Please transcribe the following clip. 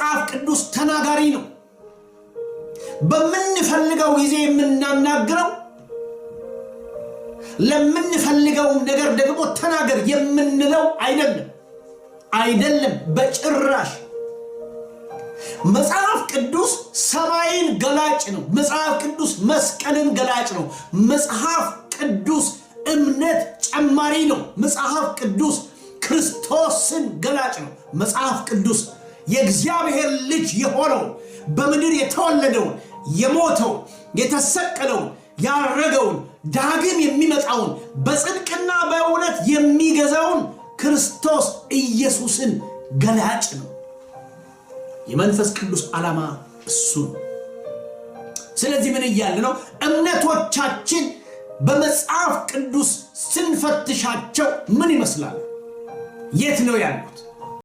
መጽሐፍ ቅዱስ ተናጋሪ ነው በመንፈልገው ጊዜ የምናናግረው ለምንፈልገው ነገር ደግሞ ተናገር የምንለው አይደለም በጭራሽ መጽሐፍ ቅዱስ ሰማይን ገላጭ ነው መጽሐፍ ቅዱስ መስቀልን ገላጭ ነው መጽሐፍ ቅዱስ እምነት ጨማሪ ነው መጽሐፍ ቅዱስ ክርስቶስን ገላጭ ነው መጽሐፍ ቅዱስ የእግዚአብሔር ልጅ የሆነው በምድር የተወለደው የሞተው የተሰቀለው ያረገው ዳግም የሚመጣውን በጽድቅና በእውነት የሚገዛውን ክርስቶስ ኢየሱስን ገላጭ ነው የመንፈስ ቅዱስ ዓላማ እሱ ስለዚህ ምን ይያል ነው እምነቶቻችን በመጽሐፍ ቅዱስ ስንፈትሻቸው ምን ይመስላል የት ነው ያለው